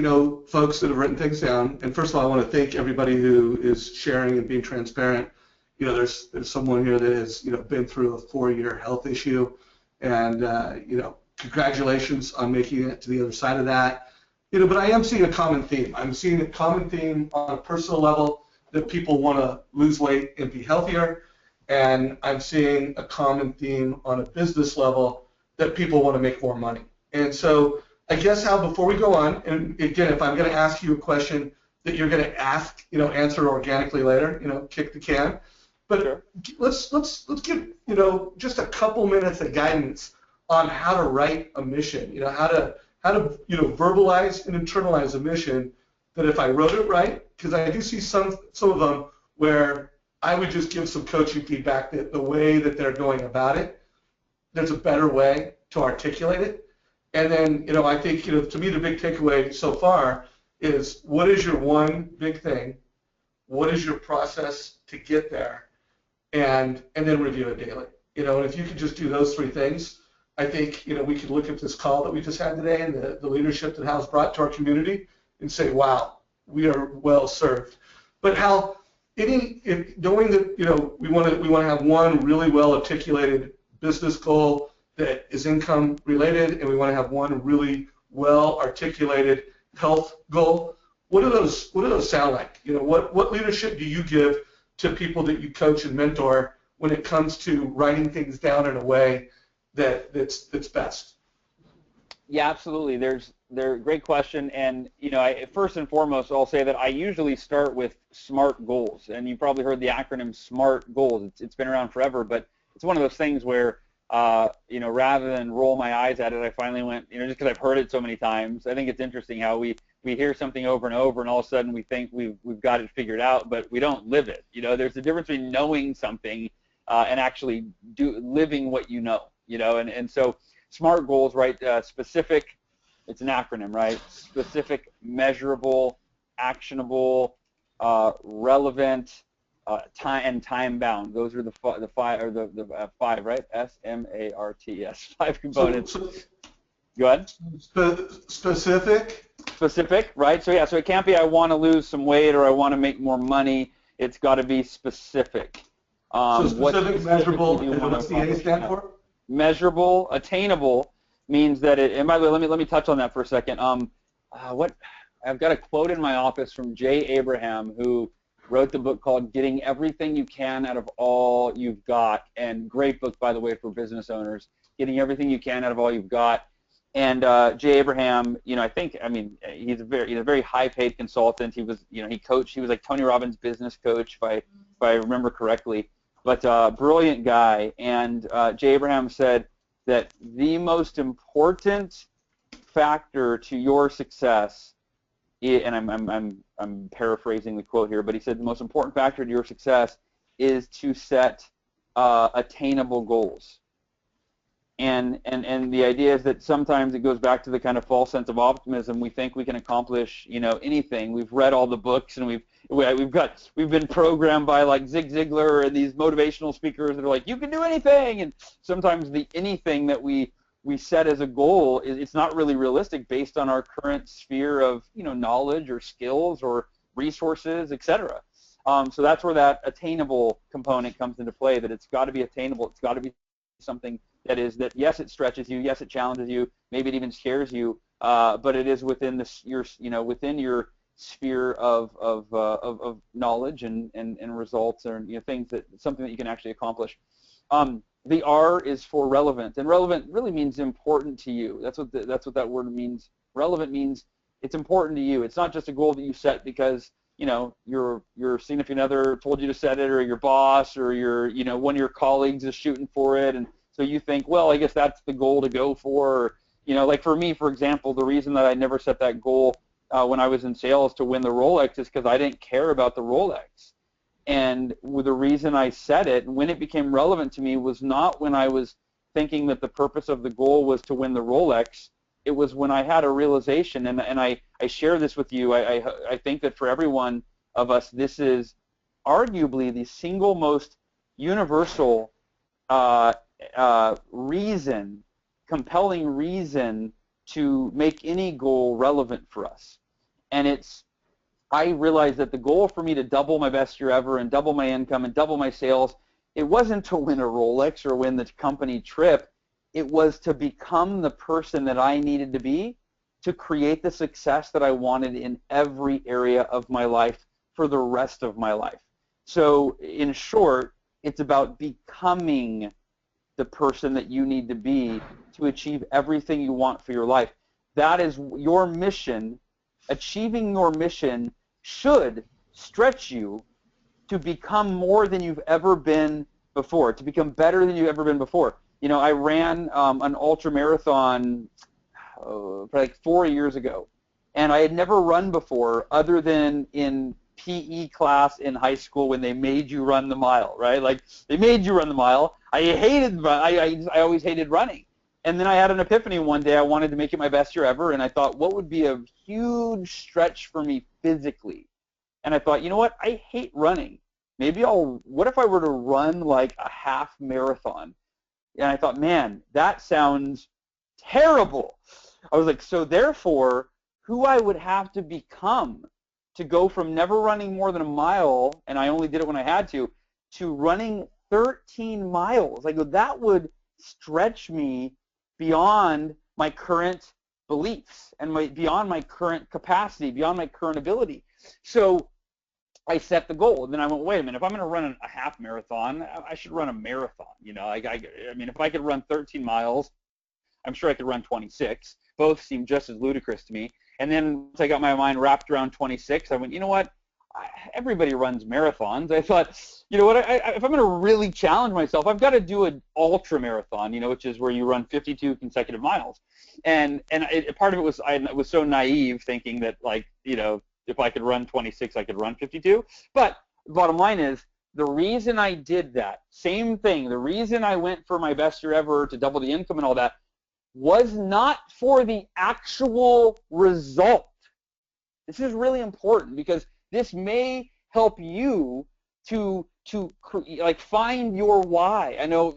folks that have written things down. And first of all, I want to thank everybody who is sharing and being transparent. There's someone here that has, been through a 4-year health issue, and, congratulations on making it to the other side of that. But I am seeing a common theme. I'm seeing a common theme on a personal level that people want to lose weight and be healthier, and I'm seeing a common theme on a business level that people want to make more money. And so I guess, Hal, before we go on, and again, if I'm going to ask you a question that you're going to answer organically later, kick the can. But sure. let's give, just a couple minutes of guidance on how to write a mission, how to verbalize and internalize a mission, that if I wrote it right, because I do see some of them where I would just give some coaching feedback that the way that they're going about it, there's a better way to articulate it. And then, I think, to me, the big takeaway so far is, what is your one big thing? What is your process to get there? And then review it daily. And if you could just do those 3 things, I think, we could look at this call that we just had today and the leadership that Hal's brought to our community and say, wow, we are well served. But Hal, knowing that, we want to have one really well articulated business goal that is income related, and we want to have one really well articulated health goal. What do those sound like? What leadership do you give to people that you coach and mentor when it comes to writing things down in a way that's best? Yeah, absolutely. They're a great question, and first and foremost, I'll say that I usually start with SMART goals, and you've probably heard the acronym SMART goals. It's been around forever, but it's one of those things where rather than roll my eyes at it, I finally went, just because I've heard it so many times. I think it's interesting how we hear something over and over, and all of a sudden we think we've got it figured out, but we don't live it. There's a difference between knowing something and actually living what you know. And so SMART goals, right? Specific. It's an acronym, right? Specific, measurable, actionable, relevant, time bound. Those are the 5, right? SMART, 5 components. Go ahead. Specific, right? So it can't be I want to lose some weight or I want to make more money. It's got to be specific. So specific, measurable, and what's the A stand for? Measurable, attainable means that it. And by the way, let me touch on that for a second. I've got a quote in my office from Jay Abraham, who wrote the book called Getting Everything You Can Out of All You've Got, and great book, by the way, for business owners. Getting Everything You Can Out of All You've Got. And Jay Abraham, he's a very high-paid consultant. He was, he was like Tony Robbins' business coach, if I remember correctly. But brilliant guy. And Jay Abraham said that the most important factor to your success, and I'm paraphrasing the quote here, but he said the most important factor to your success is to set attainable goals. And the idea is that sometimes it goes back to the kind of false sense of optimism. We think we can accomplish, anything. We've read all the books, and we've been programmed by like Zig Ziglar and these motivational speakers that are like, you can do anything. And sometimes the anything that we set as a goal, it's not really realistic based on our current sphere of knowledge or skills or resources, etc. So that's where that attainable component comes into play. That it's got to be attainable. It's got to be something that yes, it stretches you, yes, it challenges you, maybe it even scares you, but it is within within your sphere of knowledge and results, or things something that you can actually accomplish. The R is for relevant, and relevant really means important to you. That's what that word means. Relevant means it's important to you. It's not just a goal that you set because your significant other told you to set it, or your boss, or your one of your colleagues is shooting for it, and so you think, well, I guess that's the goal to go for. Like for me, for example, the reason that I never set that goal when I was in sales to win the Rolex is because I didn't care about the Rolex. And the reason I set it, and when it became relevant to me, was not when I was thinking that the purpose of the goal was to win the Rolex. It was when I had a realization, and I share this with you. I think that for every one of us, this is arguably the single most universal compelling reason to make any goal relevant for us. And I realized that the goal for me to double my best year ever and double my income and double my sales, it wasn't to win a Rolex or win the company trip. It was to become the person that I needed to be to create the success that I wanted in every area of my life for the rest of my life. So in short, it's about becoming the person that you need to be to achieve everything you want for your life. That is your mission. Achieving your mission should stretch you to become more than you've ever been before, to become better than you've ever been before. I ran an ultra marathon like 4 years ago, and I had never run before other than in PE class in high school when they made you run the mile, right? Like they made you run the mile. I always hated running. And then I had an epiphany one day. I wanted to make it my best year ever, and I thought, what would be a huge stretch for me physically? And I thought, you know what? I hate running. What if I were to run like a half marathon? And I thought, man, that sounds terrible. I was like, so therefore, who I would have to become to go from never running more than a mile, and I only did it when I had to running 13 miles. I go, that would stretch me beyond my current beliefs and beyond my current capacity, beyond my current ability. So I set the goal, and then I went, wait a minute, if I'm going to run a half marathon, I should run a marathon. I mean, if I could run 13 miles, I'm sure I could run 26. Both seem just as ludicrous to me. And then once I got my mind wrapped around 26, I went, you know what? Everybody runs marathons. I thought, you know what? If I'm going to really challenge myself, I've got to do an ultra marathon, which is where you run 52 consecutive miles. And part of it was I was so naive, thinking that if I could run 26, I could run 52. But the bottom line is, the reason I did that, same thing, the reason I went for my best year ever to double the income and all that, was not for the actual result. This is really important because this may help you to find your why. I know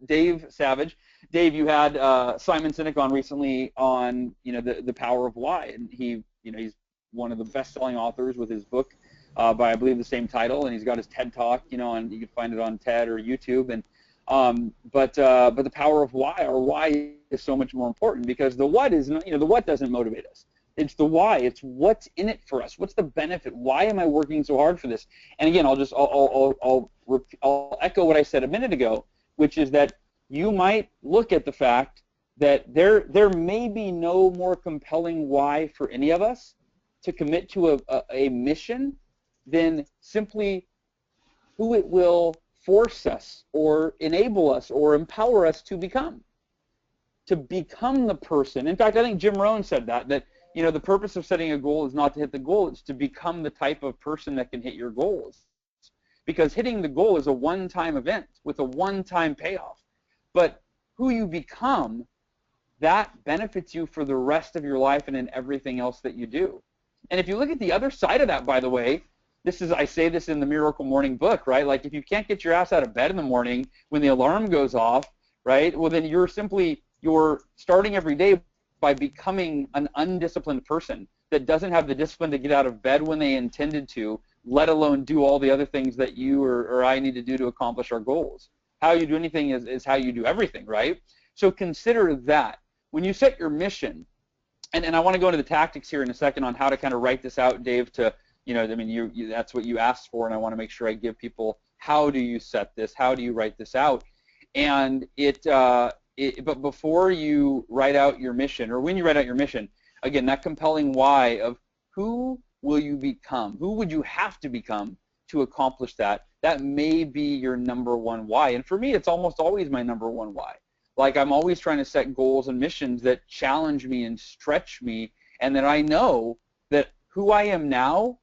Dave Savage. Dave, you had Simon Sinek on recently on the power of why, and he's one of the best-selling authors with his book by I believe the same title, and he's got his TED Talk, and you can find it on TED or YouTube. And but the power of why, or why, is so much more important, because the what is not, the what doesn't motivate us. It's the why. It's what's in it for us. What's the benefit? Why am I working so hard for this? And again, I'll echo what I said a minute ago, which is that you might look at the fact that there may be no more compelling why for any of us to commit to a mission than simply who it will force us or enable us or empower us to become the person. In fact, I think Jim Rohn said that the purpose of setting a goal is not to hit the goal, it's to become the type of person that can hit your goals. Because hitting the goal is a one-time event with a one-time payoff. But who you become, that benefits you for the rest of your life and in everything else that you do. And if you look at the other side of that, by the way, I say this in the Miracle Morning book, right? Like if you can't get your ass out of bed in the morning when the alarm goes off, right? Well, then you're starting every day by becoming an undisciplined person that doesn't have the discipline to get out of bed when they intended to, let alone do all the other things that you or I need to do to accomplish our goals. How you do anything is how you do everything, right? So consider that. When you set your mission, and I want to go into the tactics here in a second on how to kind of write this out, Dave, to, I mean, that's what you asked for, and I want to make sure I give people how do you set this, how do you write this out. And but before you write out your mission, or when you write out your mission, again, that compelling why of who will you become? Who would you have to become to accomplish that? That may be your number one why. And for me, it's almost always my number one why. Like I'm always trying to set goals and missions that challenge me and stretch me, and that I know that who I am now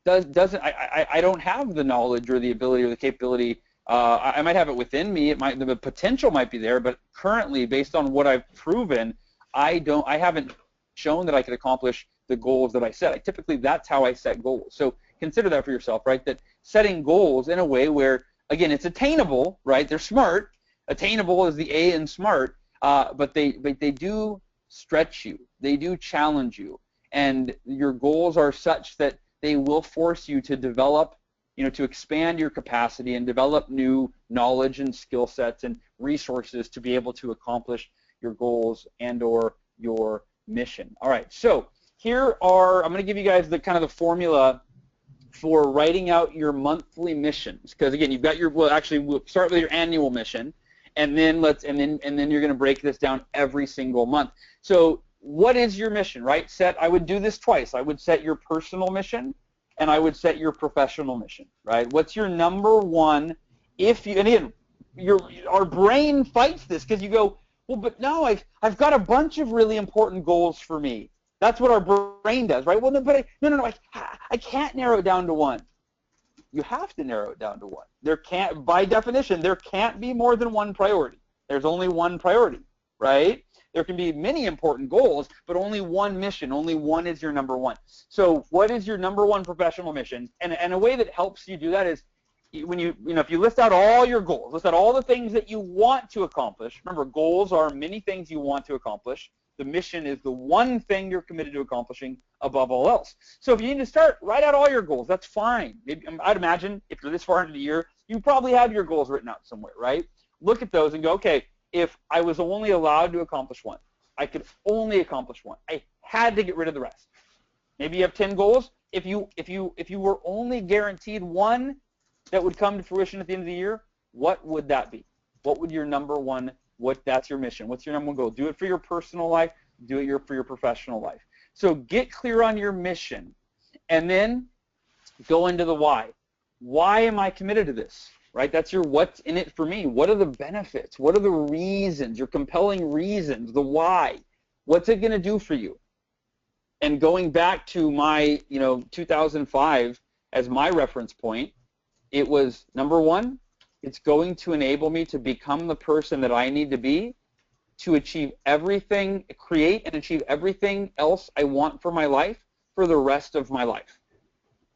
I don't have the knowledge or the ability or the capability. I might have it within me. The potential might be there, but currently, based on what I've proven, I haven't shown that I could accomplish the goals that I set. Typically, that's how I set goals. So consider that for yourself, right? That setting goals in a way where, again, it's attainable, right? They're smart. Attainable is the A in smart, but they do stretch you. They do challenge you, and your goals are such that they will force you to develop, to expand your capacity and develop new knowledge and skill sets and resources to be able to accomplish your goals and or your mission. All right, so I'm going to give you guys the kind of the formula for writing out your monthly missions, because again, you've got we'll start with your annual mission, and then you're going to break this down every single month. So what is your mission, right? I would do this twice. I would set your personal mission, and I would set your professional mission, right? What's your number one? And again, our brain fights this because you go, well, but no, I've got a bunch of really important goals for me. That's what our brain does, right? Well, no, I can't narrow it down to one. You have to narrow it down to one. By definition, there can't be more than one priority. There's only one priority, right? There can be many important goals, but only one mission. Only one is your number one. So what is your number one professional mission? And a way that helps you do that is when if you list out all your goals, list out all the things that you want to accomplish. Remember, goals are many things you want to accomplish. The mission is the one thing you're committed to accomplishing above all else. So if you need to write out all your goals. That's fine. I'd imagine if you're this far into the year, you probably have your goals written out somewhere, right? Look at those and go, okay, if I was only allowed to accomplish one, I could only accomplish one. I had to get rid of the rest. Maybe you have 10 goals. If you were only guaranteed one that would come to fruition at the end of the year, what would that be? What would your number one? That's your mission. What's your number one goal? Do it for your personal life. Do it for your professional life. So get clear on your mission, and then go into the why. Why am I committed to this? Right? That's your what's in it for me. What are the benefits? What are the reasons? Your compelling reasons. The why. What's it going to do for you? And going back to my 2005 as my reference point, it was number one. It's going to enable me to become the person that I need to be to achieve everything, create and achieve everything else I want for my life for the rest of my life.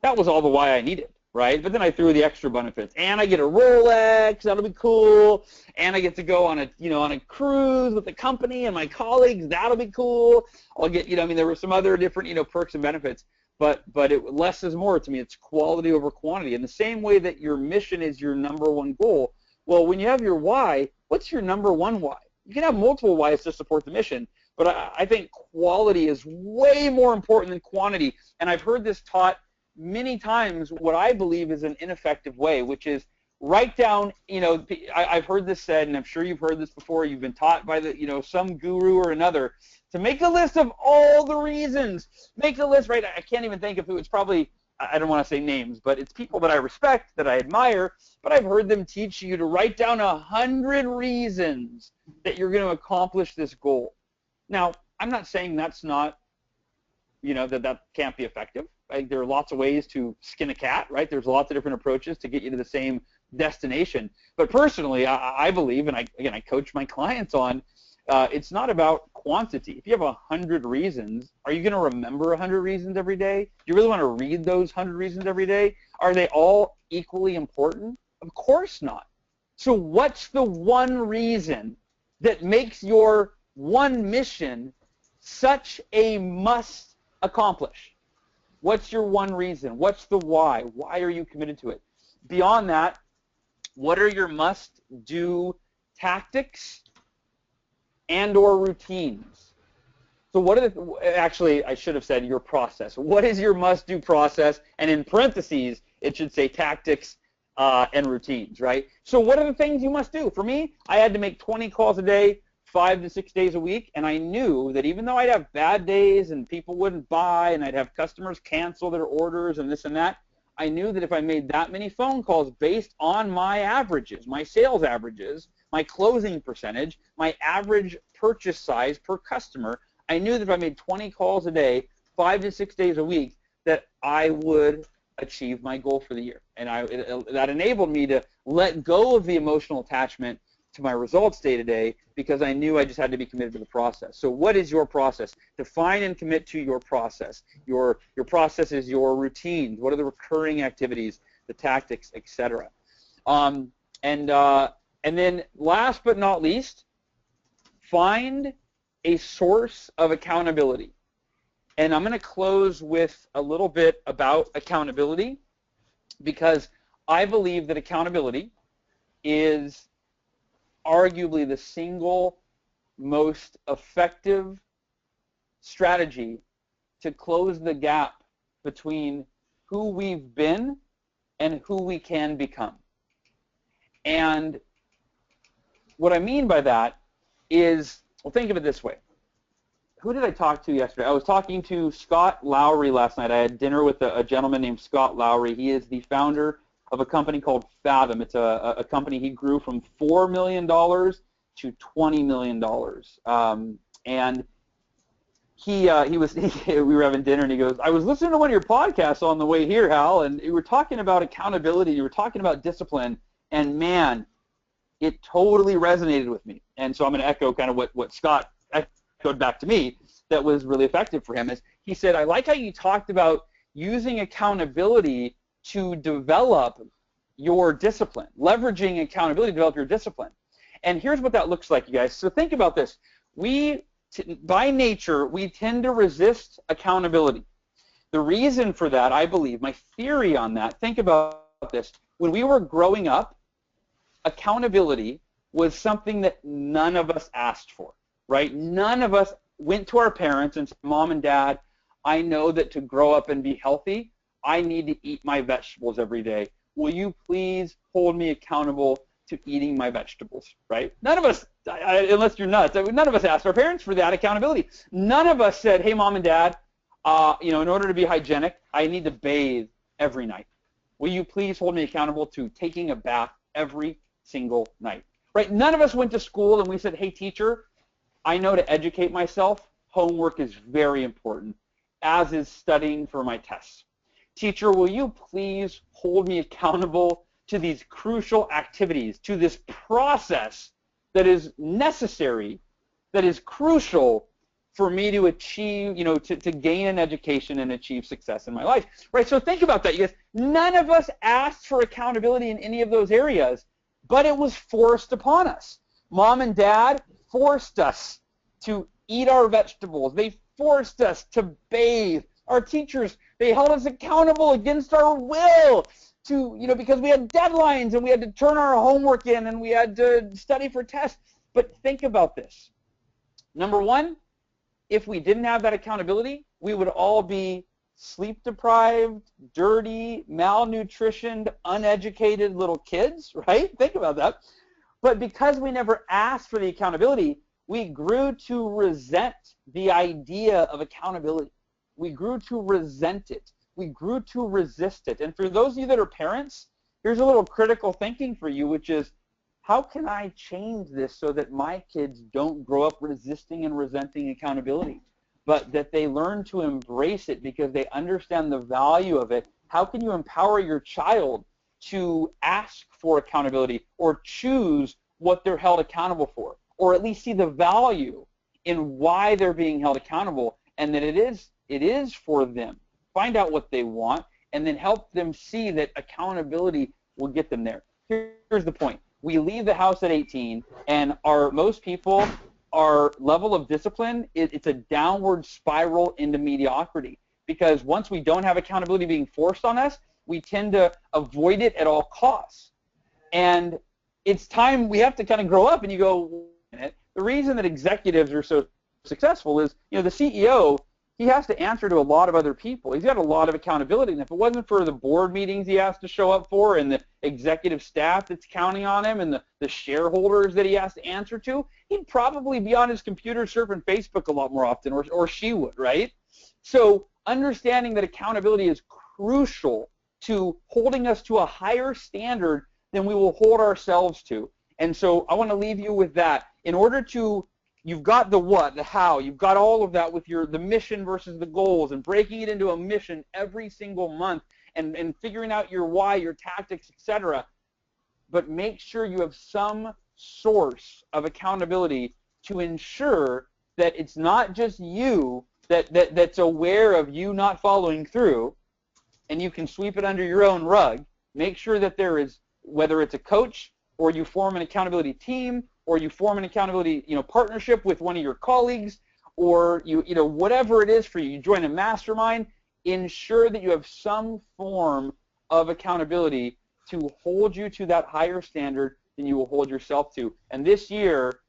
That was all the why I needed, right? But then I threw the extra benefits, and I get a Rolex, that'll be cool, and I get to go on a cruise with the company and my colleagues, that'll be cool. I'll get, there were some other different, perks and benefits. But less is more to me. It's quality over quantity. In the same way that your mission is your number one goal, well, when you have your why, what's your number one why? You can have multiple whys to support the mission, but I think quality is way more important than quantity. And I've heard this taught many times what I believe is an ineffective way, which is write down, I've heard this said, and I'm sure you've heard this before, you've been taught by some guru or another, to make a list of all the reasons. Make a list, right? I can't even think of who. It's probably, I don't want to say names, but it's people that I respect, that I admire, but I've heard them teach you to write down 100 reasons that you're going to accomplish this goal. Now, I'm not saying that's not, that can't be effective. Right? There are lots of ways to skin a cat, right? There's lots of different approaches to get you to the same destination. But personally, I believe, and I coach my clients on, it's not about quantity. If you have 100 reasons, are you going to remember 100 reasons every day? Do you really want to read those 100 reasons every day? Are they all equally important? Of course not. So what's the one reason that makes your one mission such a must accomplish? What's your one reason? What's the why? Why are you committed to it? Beyond that, what are your must-do tactics and or routines? So what are actually, I should have said your process. What is your must-do process? And in parentheses, it should say tactics and routines, right? So what are the things you must do? For me, I had to make 20 calls a day, 5 to 6 days a week, and I knew that even though I'd have bad days and people wouldn't buy and I'd have customers cancel their orders and this and that, I knew that if I made that many phone calls based on my averages, my sales averages, my closing percentage, my average purchase size per customer, I knew that if I made 20 calls a day, 5 to 6 days a week, that I would achieve my goal for the year. And that enabled me to let go of the emotional attachment to my results day to day, because I knew I just had to be committed to the process. So what is your process? Define and commit to your process. Your process is your routines. What are the recurring activities, the tactics, etc. And then last but not least, find a source of accountability. And I'm going to close with a little bit about accountability, because I believe that accountability is arguably the single most effective strategy to close the gap between who we've been and who we can become. And what I mean by that is, well, think of it this way. Who did I talk to yesterday? I was talking to Scott Lowry last night. I had dinner with a gentleman named Scott Lowry. He is the founder of a company called Fathom. It's a company he grew from $4 million to $20 million. And we were having dinner, and he goes, I was listening to one of your podcasts on the way here, Hal, and you were talking about accountability, you were talking about discipline, and man, it totally resonated with me. And so I'm going to echo kind of what Scott echoed back to me that was really effective for him. Is he said, I like how you talked about using accountability to develop your discipline, leveraging accountability to develop your discipline. And here's what that looks like, you guys. So think about this. By nature, we tend to resist accountability. The reason for that, I believe, my theory on that, think about this. When we were growing up, accountability was something that none of us asked for, right? None of us went to our parents and said, Mom and Dad, I know that to grow up and be healthy, I need to eat my vegetables every day. Will you please hold me accountable to eating my vegetables, right? None of us, unless you're nuts, none of us asked our parents for that accountability. None of us said, hey, Mom and Dad, in order to be hygienic, I need to bathe every night. Will you please hold me accountable to taking a bath every single night, right? None of us went to school and we said, hey, teacher, I know to educate myself, homework is very important, as is studying for my tests. Teacher, will you please hold me accountable to these crucial activities, to this process that is necessary, that is crucial for me to achieve, to gain an education and achieve success in my life, right? So think about that, you guys. None of us asked for accountability in any of those areas, but it was forced upon us. Mom and Dad forced us to eat our vegetables. They forced us to bathe. Our teachers, they held us accountable against our will to, because we had deadlines and we had to turn our homework in and we had to study for tests. But think about this. Number one, if we didn't have that accountability, we would all be sleep-deprived, dirty, malnutritioned, uneducated little kids, right? Think about that. But because we never asked for the accountability, we grew to resent the idea of accountability. We grew to resent it. We grew to resist it. And for those of you that are parents, here's a little critical thinking for you, which is, how can I change this so that my kids don't grow up resisting and resenting accountability, but that they learn to embrace it because they understand the value of it? How can you empower your child to ask for accountability or choose what they're held accountable for, or at least see the value in why they're being held accountable, and that it is for them. Find out what they want, and then help them see that accountability will get them there. Here's the point. We leave the house at 18, and most people, our level of discipline, it's a downward spiral into mediocrity, because once we don't have accountability being forced on us, we tend to avoid it at all costs. And it's time we have to kind of grow up, and you go, wait a minute, the reason that executives are so successful is, the CEO, he has to answer to a lot of other people. He's got a lot of accountability, and if it wasn't for the board meetings he has to show up for, and the executive staff that's counting on him, and the shareholders that he has to answer to, he'd probably be on his computer surfing Facebook a lot more often, or she would, right? So understanding that accountability is crucial to holding us to a higher standard than we will hold ourselves to. And so I want to leave you with that. In order to, you've got the what, the how, you've got all of that with the mission versus the goals, and breaking it into a mission every single month, and figuring out your why, your tactics, etc. But make sure you have some source of accountability to ensure that it's not just you that's aware of you not following through, and you can sweep it under your own rug. Make sure that there is, whether it's a coach, or you form an accountability team, or you form an accountability partnership with one of your colleagues, or you whatever it is for you, you join a mastermind, ensure that you have some form of accountability to hold you to that higher standard than you will hold yourself to. And this year,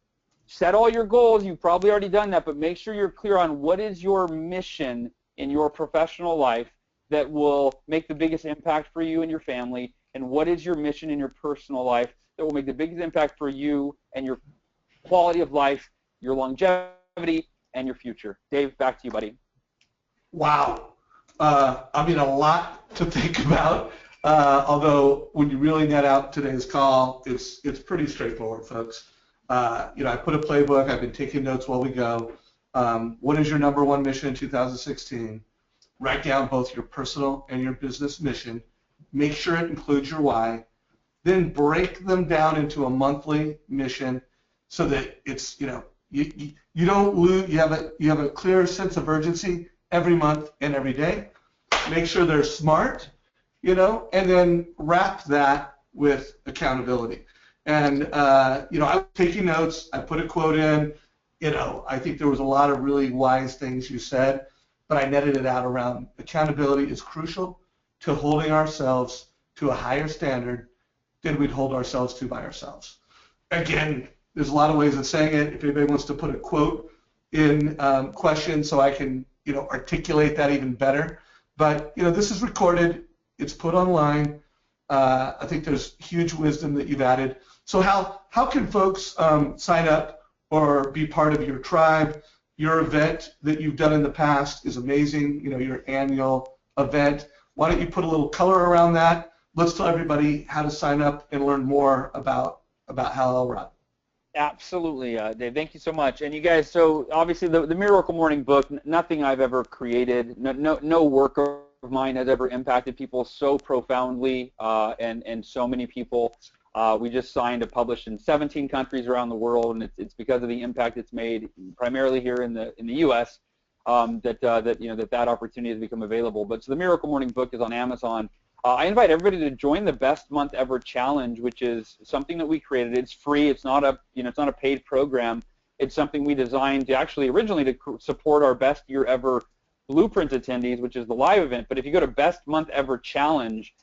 set all your goals. You've probably already done that, but make sure you're clear on what is your mission in your professional life that will make the biggest impact for you and your family, and what is your mission in your personal life that will make the biggest impact for you and your quality of life, your longevity, and your future. Dave, back to you, buddy. Wow. A lot to think about. Although when you really net out today's call, it's pretty straightforward, folks. I put a playbook. I've been taking notes while we go. What is your number one mission in 2016? Write down both your personal and your business mission. Make sure it includes your why. Then break them down into a monthly mission so that it's, you don't lose, you have a clear sense of urgency every month and every day. Make sure they're smart, and then wrap that with accountability. And, I was taking notes. I put a quote in. I think there was a lot of really wise things you said, but I netted it out around accountability is crucial to holding ourselves to a higher standard than we'd hold ourselves to by ourselves. Again, there's a lot of ways of saying it. If anybody wants to put a quote in question so I can, articulate that even better. But, this is recorded. It's put online. I think there's huge wisdom that you've added. So how can folks sign up or be part of your tribe? Your event that you've done in the past is amazing, your annual event. Why don't you put a little color around that? Let's tell everybody how to sign up and learn more about Hal Elrod. Absolutely, Dave. Thank you so much. And you guys, so obviously the Miracle Morning book, nothing I've ever created, no work of mine has ever impacted people so profoundly, and so many people. We just signed to publish in 17 countries around the world, and it's because of the impact it's made, primarily here in the U.S. That opportunity has become available. But so the Miracle Morning book is on Amazon. I invite everybody to join the Best Month Ever Challenge, which is something that we created. It's free. It's not a paid program. It's something we designed to actually originally to support our Best Year Ever Blueprint attendees, which is the live event. But if you go to Best Month Ever Challenge,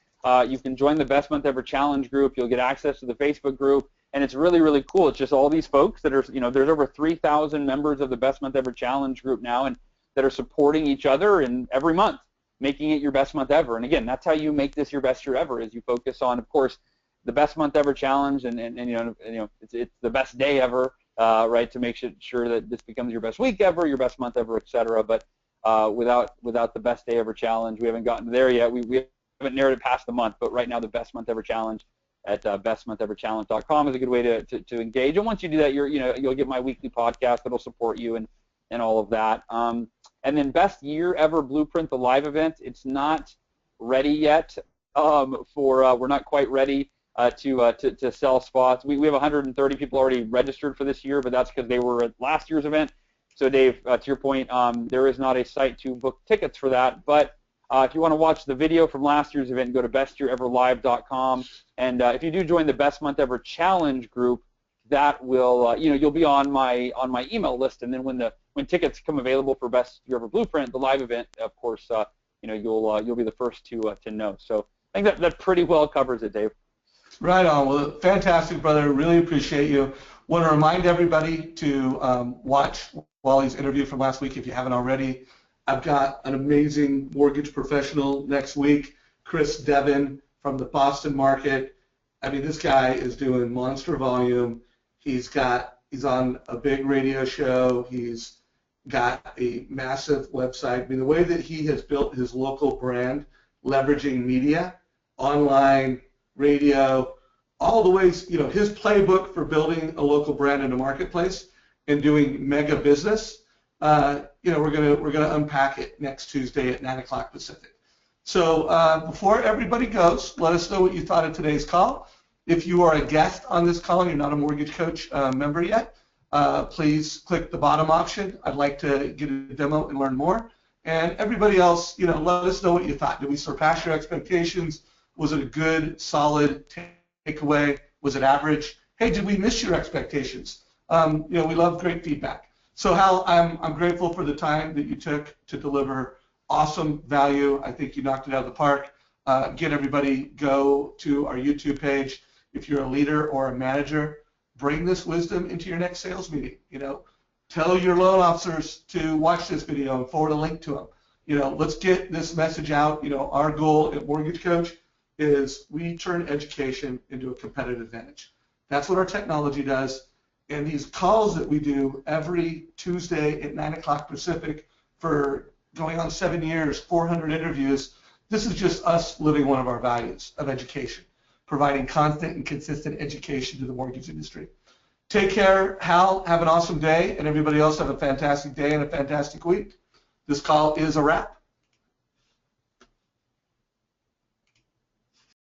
you can join the Best Month Ever Challenge group. You'll get access to the Facebook group, and it's really, really cool. It's just all these folks that are, there's over 3,000 members of the Best Month Ever Challenge group now, and that are supporting each other and every month, making it your best month ever. And again, that's how you make this your best year ever, is you focus on, of course, the Best Month Ever Challenge, and it's the best day ever, right, to make sure that this becomes your best week ever, your best month ever, etc. But without the Best Day Ever Challenge, we haven't gotten there yet. We haven't narrowed it past the month, but right now the Best Month Ever Challenge at bestmontheverchallenge.com is a good way to engage. And once you do that, you'll get my weekly podcast that'll support you and all of that. And then Best Year Ever Blueprint, the live event, it's not ready yet. we're not quite ready to sell spots. We have 130 people already registered for this year, but that's because they were at last year's event. So Dave, to your point, there is not a site to book tickets for that. But if you want to watch the video from last year's event, go to bestyeareverlive.com. And if you do join the Best Month Ever Challenge group, that will, you'll be on my email list. And then when tickets come available for Best Year Ever Blueprint, the live event, of course, you'll be the first to know. So I think that pretty well covers it, Dave. Right on. Well, fantastic, brother. Really appreciate you. Want to remind everybody to watch Wally's interview from last week if you haven't already. I've got an amazing mortgage professional next week, Chris Devon from the Boston market. I mean, this guy is doing monster volume. He's on a big radio show. He's got a massive website. I mean, the way that he has built his local brand, leveraging media, online, radio, all the ways, his playbook for building a local brand in a marketplace and doing mega business, we're gonna unpack it next Tuesday at 9 o'clock Pacific. So before everybody goes, let us know what you thought of today's call. If you are a guest on this call and you're not a Mortgage Coach member yet, please click the bottom option. I'd like to get a demo and learn more. And everybody else, let us know what you thought. Did we surpass your expectations? Was it a good, solid takeaway? Was it average? Hey, did we miss your expectations? We love great feedback. So Hal, I'm grateful for the time that you took to deliver awesome value. I think you knocked it out of the park. Again, everybody, go to our YouTube page. If you're a leader or a manager, bring this wisdom into your next sales meeting. Tell your loan officers to watch this video and forward a link to them. Let's get this message out. Our goal at Mortgage Coach is we turn education into a competitive advantage. That's what our technology does. And these calls that we do every Tuesday at 9 o'clock Pacific for going on 7 years, 400 interviews, this is just us living one of our values of education, providing constant and consistent education to the mortgage industry. Take care, Hal. Have an awesome day, and everybody else have a fantastic day and a fantastic week. This call is a wrap.